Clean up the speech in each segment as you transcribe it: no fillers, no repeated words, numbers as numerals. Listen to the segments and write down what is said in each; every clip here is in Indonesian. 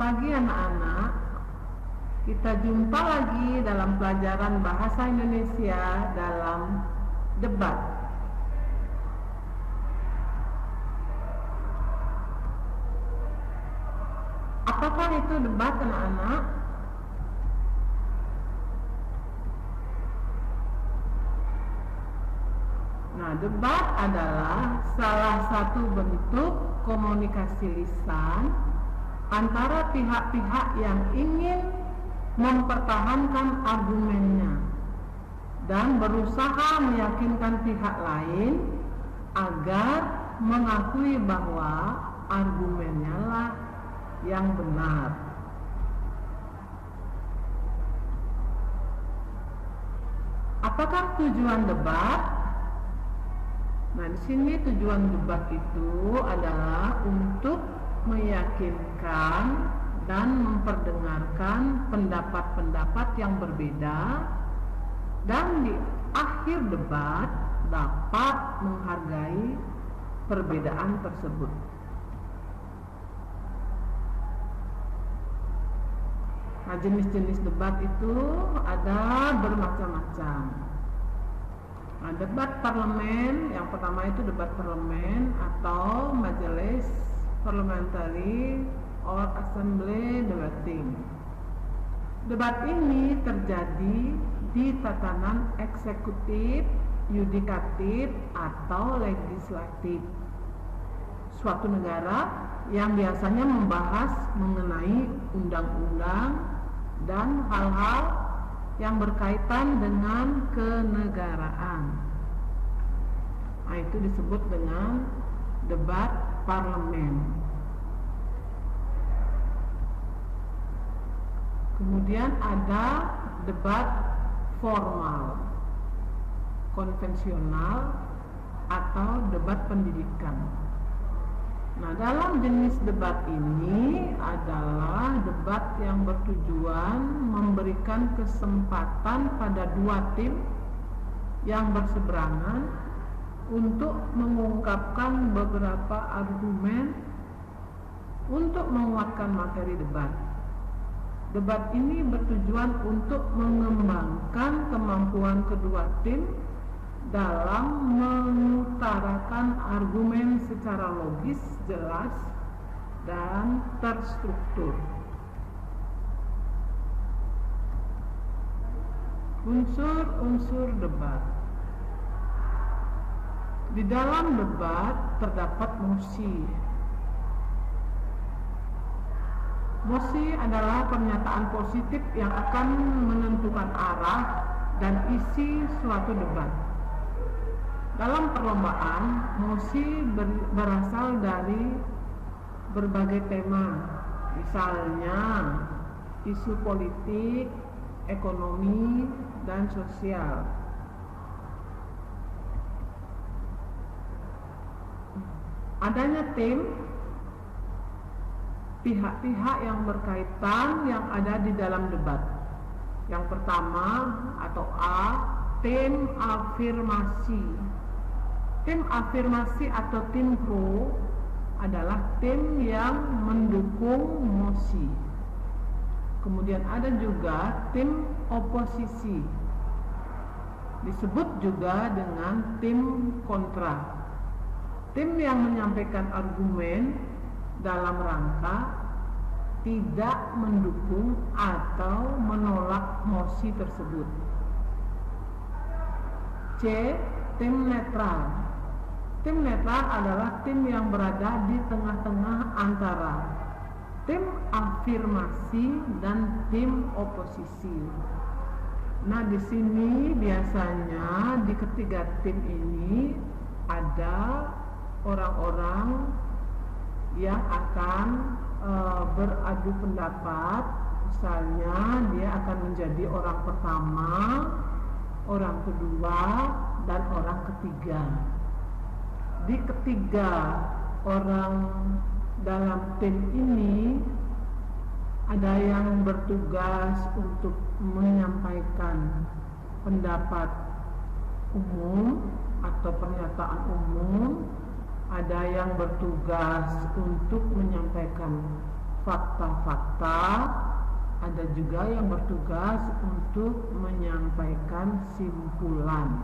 lagi anak-anak, kita jumpa lagi dalam pelajaran bahasa Indonesia dalam debat. Apakah itu debat anak-anak? Nah, debat adalah salah satu bentuk komunikasi lisan antara pihak-pihak yang ingin mempertahankan argumennya dan berusaha meyakinkan pihak lain agar mengakui bahwa argumennya lah yang benar. Apakah tujuan debat? Nah, di sini tujuan debat itu adalah untuk meyakinkan dan memperdengarkan pendapat-pendapat yang berbeda, dan di akhir debat dapat menghargai perbedaan tersebut. Nah, jenis-jenis debat itu ada bermacam-macam. Nah, debat parlemen, yang pertama itu debat parlemen atau majelis parliamentary or assembly debating. Debat ini terjadi di tatanan eksekutif, yudikatif, atau legislatif suatu negara yang biasanya membahas mengenai undang-undang dan hal-hal yang berkaitan dengan kenegaraan. Nah, itu disebut dengan debat parlemen. Kemudian ada debat formal, konvensional, atau debat pendidikan. Nah, dalam jenis debat ini adalah debat yang bertujuan memberikan kesempatan pada dua tim yang berseberangan untuk mengungkapkan beberapa argumen untuk menguatkan materi debat. Debat ini bertujuan untuk mengembangkan kemampuan kedua tim dalam mengutarakan argumen secara logis, jelas, dan terstruktur. Unsur-unsur debat. Di dalam debat terdapat mosi. Mosi adalah pernyataan positif yang akan menentukan arah dan isi suatu debat. Dalam perlombaan, mosi berasal dari berbagai tema, misalnya isu politik, ekonomi, dan sosial. Adanya tim, pihak-pihak yang berkaitan yang ada di dalam debat. Yang pertama atau A, tim afirmasi. Tim afirmasi atau tim pro adalah tim yang mendukung mosi. Kemudian ada juga tim oposisi, disebut juga dengan tim kontra. Tim yang menyampaikan argumen dalam rangka tidak mendukung atau menolak mosi tersebut. C. Tim netral. Tim netral adalah tim yang berada di tengah-tengah antara tim afirmasi dan tim oposisi. Nah, di sini biasanya di ketiga tim ini ada orang-orang yang akan beradu pendapat. Misalnya dia akan menjadi orang pertama, orang kedua, dan orang ketiga. Di ketiga orang dalam tim ini ada yang bertugas untuk menyampaikan pendapat umum atau pernyataan umum, ada yang bertugas untuk menyampaikan fakta-fakta, ada juga yang bertugas untuk menyampaikan simpulan.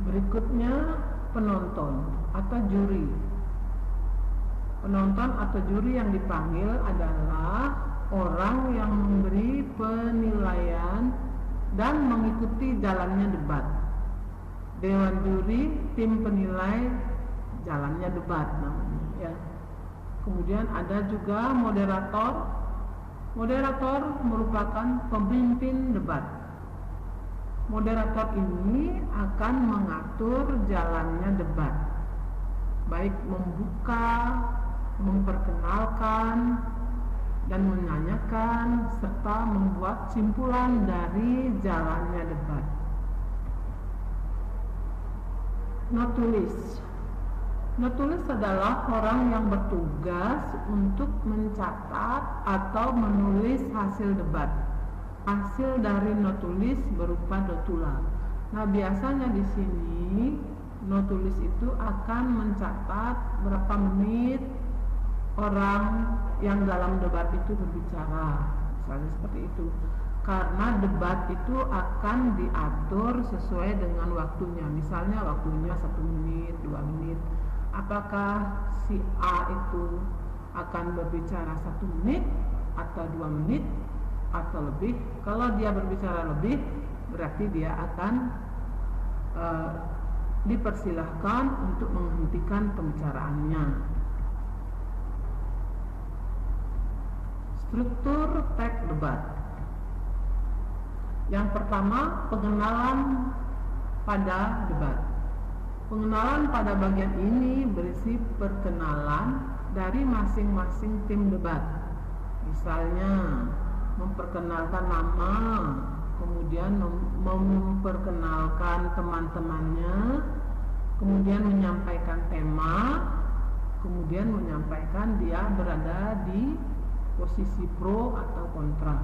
Berikutnya penonton atau juri. Penonton atau juri yang dipanggil adalah orang yang memberi penilaian dan mengikuti jalannya debat. Dewan juri, tim penilai jalannya debat namanya, ya. Kemudian ada juga moderator. Moderator merupakan pemimpin debat. Moderator ini akan mengatur jalannya debat, baik membuka, memperkenalkan, dan menanyakan serta membuat simpulan dari jalannya debat. Notulis. Notulis adalah orang yang bertugas untuk mencatat atau menulis hasil debat. Hasil dari notulis berupa notula. Nah, biasanya di sini notulis itu akan mencatat berapa menit orang yang dalam debat itu berbicara, misalnya seperti itu. Karena debat itu akan diatur sesuai dengan waktunya. Misalnya waktunya 1 menit, 2 menit. Apakah si A itu akan berbicara 1 menit atau 2 menit atau lebih? Kalau dia berbicara lebih, berarti dia akan dipersilahkan untuk menghentikan pembicaraannya. Struktur teks debat. Yang pertama, pengenalan pada debat. Pengenalan pada bagian ini berisi perkenalan dari masing-masing tim debat. Misalnya, memperkenalkan nama, kemudian memperkenalkan teman-temannya, kemudian menyampaikan tema, kemudian menyampaikan dia berada di posisi pro atau kontra.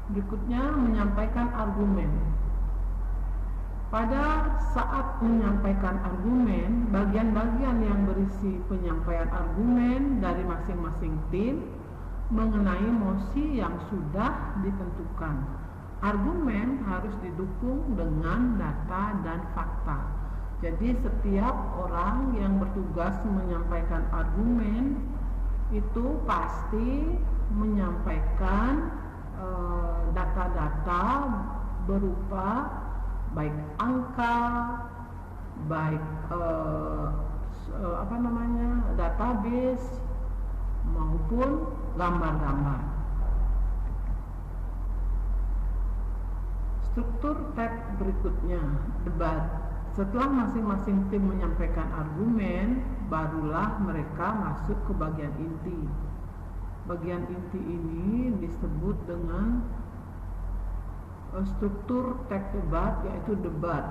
Berikutnya, menyampaikan argumen. Pada saat menyampaikan argumen, bagian-bagian yang berisi penyampaian argumen dari masing-masing tim mengenai mosi yang sudah ditentukan. Argumen harus didukung dengan data dan fakta. Jadi setiap orang yang bertugas menyampaikan argumen itu pasti menyampaikan data-data berupa baik angka, baik database maupun gambar-gambar. Struktur teks berikutnya, debat. Setelah masing-masing tim menyampaikan argumen, barulah mereka masuk ke bagian inti. Bagian inti ini disebut dengan struktur teks debat, yaitu debat.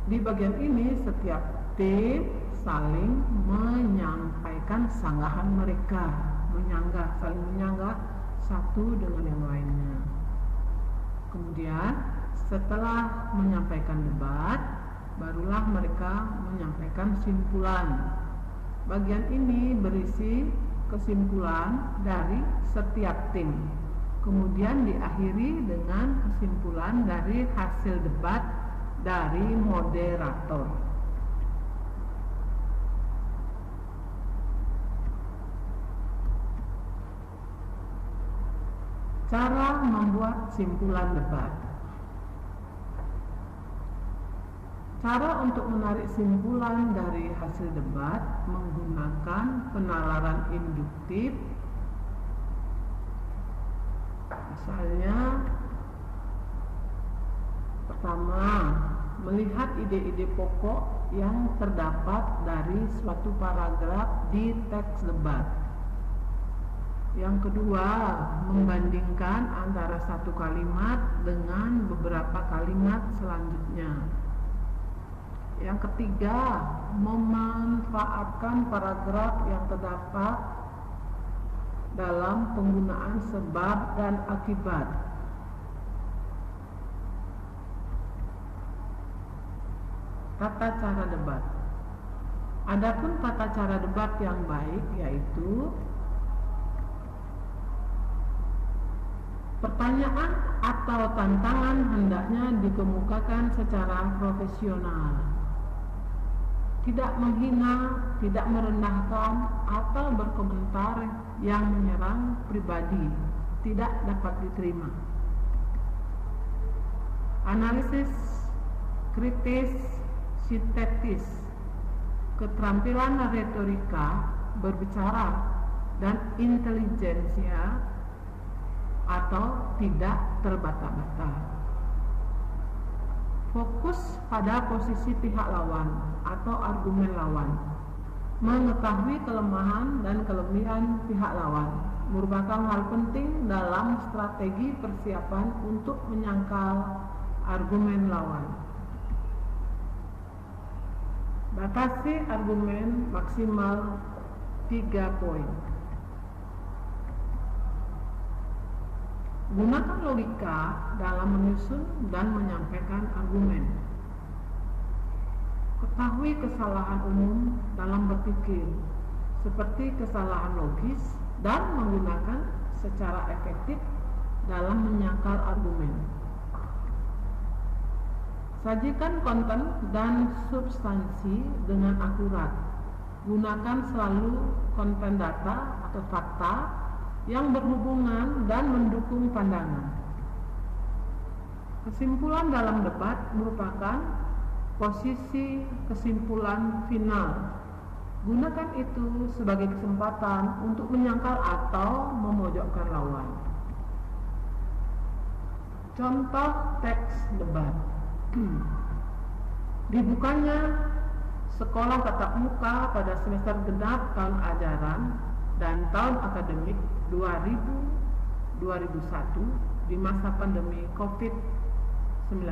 Di bagian ini setiap tim saling menyampaikan sanggahan mereka, saling menyanggah satu dengan yang lainnya. Kemudian setelah menyampaikan debat, barulah mereka menyampaikan simpulan. Bagian ini berisi kesimpulan dari setiap tim. Kemudian diakhiri dengan kesimpulan dari hasil debat dari moderator. Cara membuat simpulan debat. Cara untuk menarik simpulan dari hasil debat menggunakan penalaran induktif. Misalnya, pertama, melihat ide-ide pokok yang terdapat dari suatu paragraf di teks debat. Yang kedua, membandingkan antara satu kalimat dengan beberapa kalimat selanjutnya. Yang ketiga, memanfaatkan paragraf yang terdapat dalam penggunaan sebab dan akibat. Tata cara debat. Adapun tata cara debat yang baik yaitu pertanyaan atau tantangan hendaknya dikemukakan secara profesional, tidak menghina, tidak merendahkan atau berkomentar yang menyerang pribadi, tidak dapat diterima. Analisis kritis sintetis, keterampilan retorika berbicara, dan intelijensia atau tidak terbata-bata. Fokus pada posisi pihak lawan atau argumen lawan. Mengetahui kelemahan dan kelebihan pihak lawan merupakan hal penting dalam strategi persiapan untuk menyangkal argumen lawan. Batasi argumen maksimal 3 poin. Gunakan logika dalam menyusun dan menyampaikan argumen. Ketahui kesalahan umum dalam berpikir, seperti kesalahan logis, dan menggunakan secara efektif dalam menyangkal argumen. Sajikan konten dan substansi dengan akurat. Gunakan selalu konten data atau fakta yang berhubungan dan mendukung pandangan. Kesimpulan dalam debat merupakan posisi kesimpulan final. Gunakan itu sebagai kesempatan untuk menyangkal atau memojokkan lawan. Contoh teks debat. Dibukanya sekolah tatap muka pada semester genap tahun ajaran dan tahun akademik 2000-2001 di masa pandemi COVID-19.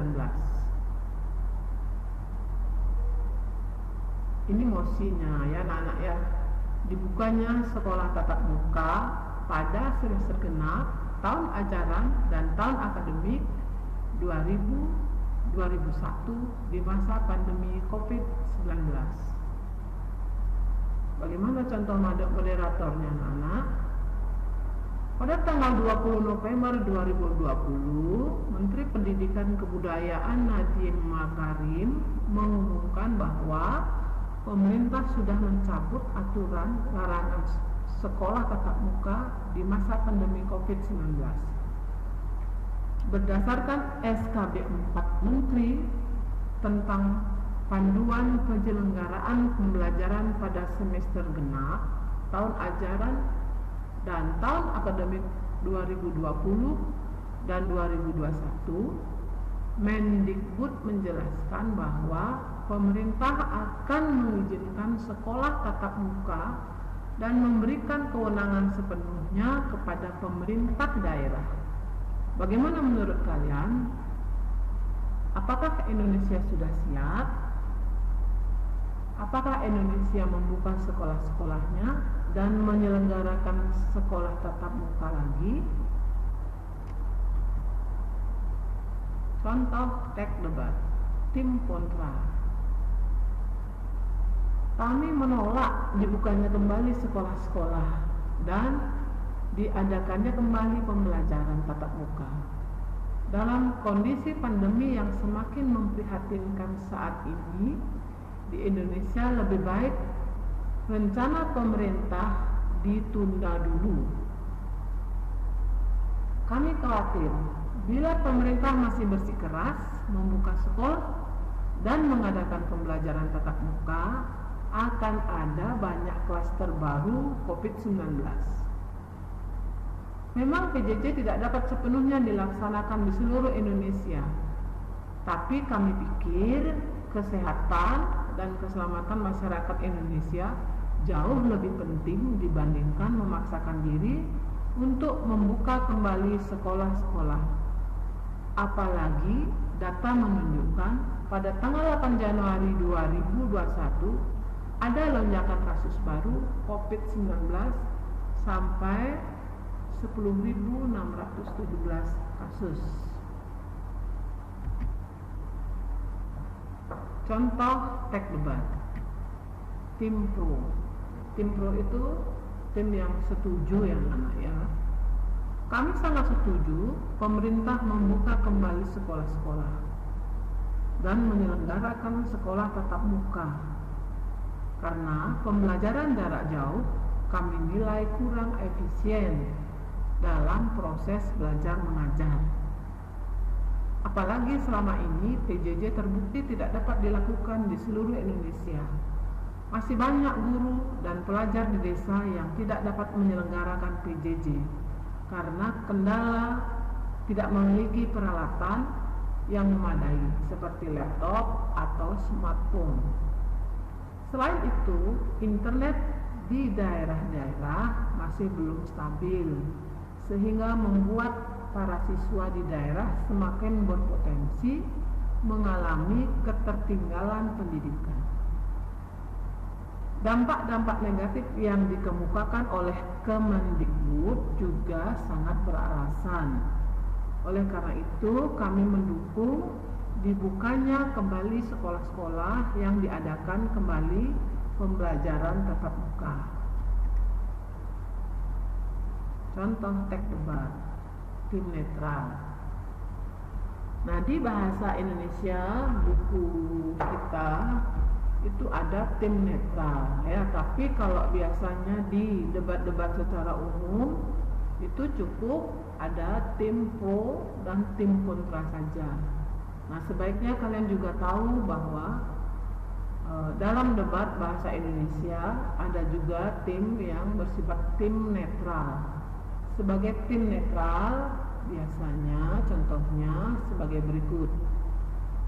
Ini mosinya ya anak-anak ya. Dibukanya sekolah tatap muka pada semester genap tahun ajaran dan tahun akademik 2000-2001 di masa pandemi COVID-19. Bagaimana contoh moderatornya anak-anak? Pada tanggal 20 November 2020, Menteri Pendidikan Kebudayaan Nadiem Makarim mengumumkan bahwa pemerintah sudah mencabut aturan larangan sekolah tatap muka di masa pandemi COVID-19. Berdasarkan SKB 4 Menteri tentang panduan penyelenggaraan pembelajaran pada semester genap tahun ajaran dan tahun akademik 2020 dan 2021, Mendikbud menjelaskan bahwa pemerintah akan mengizinkan sekolah tatap muka dan memberikan kewenangan sepenuhnya kepada pemerintah daerah. Bagaimana menurut kalian? Apakah Indonesia sudah siap? Apakah Indonesia membuka sekolah-sekolahnya dan menyelenggarakan sekolah tatap muka lagi? Contoh teks debat. Tim kontra. Kami menolak dibukanya kembali sekolah-sekolah dan diadakannya kembali pembelajaran tatap muka. Dalam kondisi pandemi yang semakin memprihatinkan saat ini, di Indonesia lebih baik rencana pemerintah ditunda dulu. Kami khawatir bila pemerintah masih bersikeras membuka sekolah dan mengadakan pembelajaran tatap muka, akan ada banyak klaster baru COVID-19. Memang PJJ tidak dapat sepenuhnya dilaksanakan di seluruh Indonesia, tapi kami pikir kesehatan dan keselamatan masyarakat Indonesia jauh lebih penting dibandingkan memaksakan diri untuk membuka kembali sekolah-sekolah. Apalagi data menunjukkan pada tanggal 8 Januari 2021 ada lonjakan kasus baru COVID-19 sampai 10.617 kasus. Contoh teks debat. Tim pro. Tim pro itu tim yang setuju ya anak ya. Kami sangat setuju pemerintah membuka kembali sekolah-sekolah dan menyelenggarakan sekolah tatap muka. Karena pembelajaran jarak jauh kami nilai kurang efisien dalam proses belajar mengajar. Apalagi selama ini PJJ terbukti tidak dapat dilakukan di seluruh Indonesia. Masih banyak guru dan pelajar di desa yang tidak dapat menyelenggarakan PJJ karena kendala tidak memiliki peralatan yang memadai seperti laptop atau smartphone. Selain itu, internet di daerah-daerah masih belum stabil sehingga membuat para siswa di daerah semakin berpotensi mengalami ketertinggalan pendidikan. Dampak-dampak negatif yang dikemukakan oleh Kemendikbud juga sangat beralasan. Oleh karena itu, kami mendukung dibukanya kembali sekolah-sekolah yang diadakan kembali pembelajaran tatap muka. Contoh teks debat, tim netral. Nah, di bahasa Indonesia buku kita itu ada tim netral ya, tapi kalau biasanya di debat-debat secara umum itu cukup ada tim pro dan tim kontra saja. Nah, sebaiknya kalian juga tahu bahwa dalam debat bahasa Indonesia ada juga tim yang bersifat tim netral. Sebagai tim netral biasanya contohnya sebagai berikut.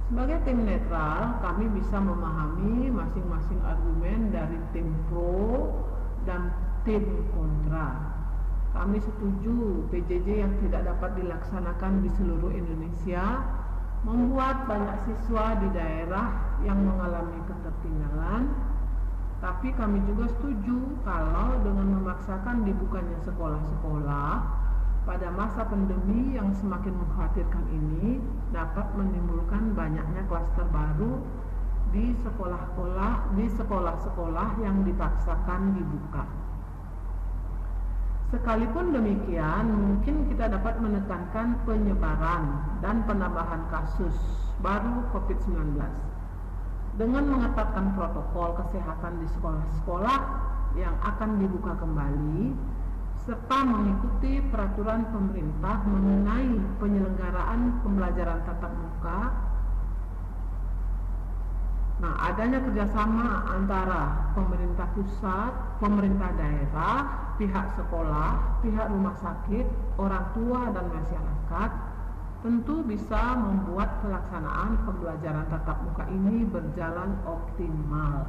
Sebagai tim netral, kami bisa memahami masing-masing argumen dari tim pro dan tim kontra. Kami setuju PJJ yang tidak dapat dilaksanakan di seluruh Indonesia membuat banyak siswa di daerah yang mengalami ketertinggalan. Tapi kami juga setuju kalau dengan memaksakan dibukanya sekolah-sekolah pada masa pandemi yang semakin mengkhawatirkan ini dapat menimbulkan banyaknya klaster baru di sekolah-sekolah yang dipaksakan dibuka. Sekalipun demikian, mungkin kita dapat menekankan penyebaran dan penambahan kasus baru COVID-19 dengan mengetatkan protokol kesehatan di sekolah-sekolah yang akan dibuka kembali serta mengikuti peraturan pemerintah mengenai penyelenggaraan pembelajaran tatap muka. Nah, adanya kerjasama antara pemerintah pusat, pemerintah daerah, pihak sekolah, pihak rumah sakit, orang tua dan masyarakat tentu bisa membuat pelaksanaan pembelajaran tatap muka ini berjalan optimal.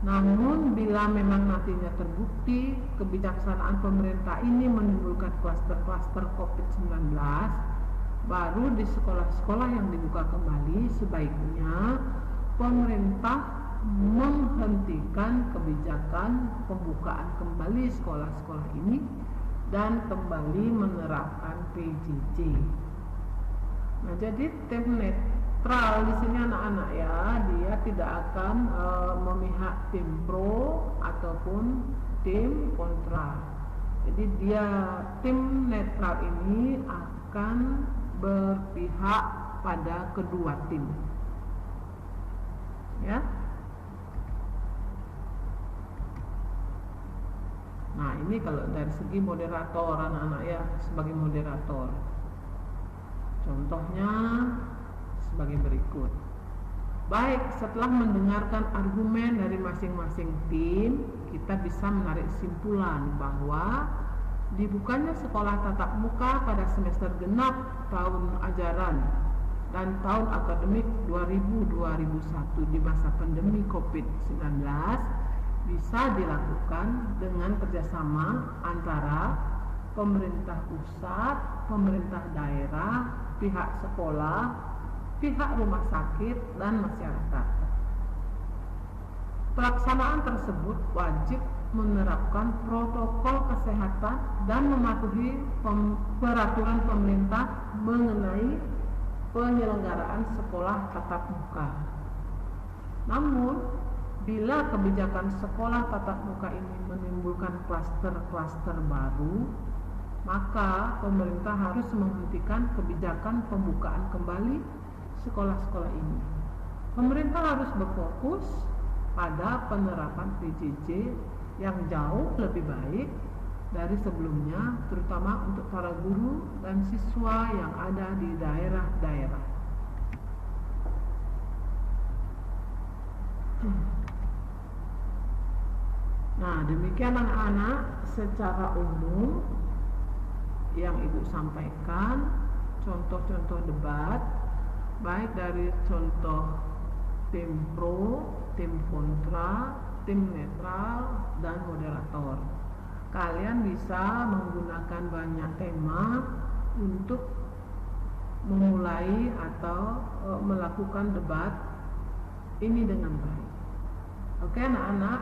Namun bila memang nantinya terbukti kebijaksanaan pemerintah ini menimbulkan klaster-klaster COVID-19 baru di sekolah-sekolah yang dibuka kembali, sebaiknya pemerintah menghentikan kebijakan pembukaan kembali sekolah-sekolah ini dan kembali menerapkan PJJ. Nah, jadi tim netral di sini anak-anak ya, dia tidak akan memihak tim pro ataupun tim kontra. Jadi dia tim netral ini akan berpihak pada kedua tim. Ya. Nah, ini kalau dari segi moderator anak-anak ya, sebagai moderator. Contohnya sebagai berikut. Baik, setelah mendengarkan argumen dari masing-masing tim, kita bisa menarik kesimpulan bahwa dibukanya sekolah tatap muka pada semester genap tahun ajaran dan tahun akademik 2000-2001 di masa pandemi COVID-19 bisa dilakukan dengan kerjasama antara pemerintah pusat, pemerintah daerah, pihak sekolah, pihak rumah sakit, dan masyarakat. Pelaksanaan tersebut wajib menerapkan protokol kesehatan dan mematuhi peraturan pemerintah mengenai penyelenggaraan sekolah tatap muka. Namun, bila kebijakan sekolah tatap muka ini menimbulkan klaster-klaster baru, maka pemerintah harus menghentikan kebijakan pembukaan kembali sekolah-sekolah ini. Pemerintah harus berfokus pada penerapan PJJ yang jauh lebih baik dari sebelumnya, terutama untuk para guru dan siswa yang ada di daerah-daerah. Nah, demikian anak-anak secara umum yang Ibu sampaikan contoh-contoh debat, baik dari contoh tim pro, tim kontra, tim netral, dan moderator. Kalian bisa menggunakan banyak tema untuk memulai atau melakukan debat ini dengan baik. Oke anak-anak,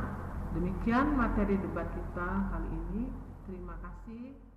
demikian materi debat kita kali ini. Terima kasih.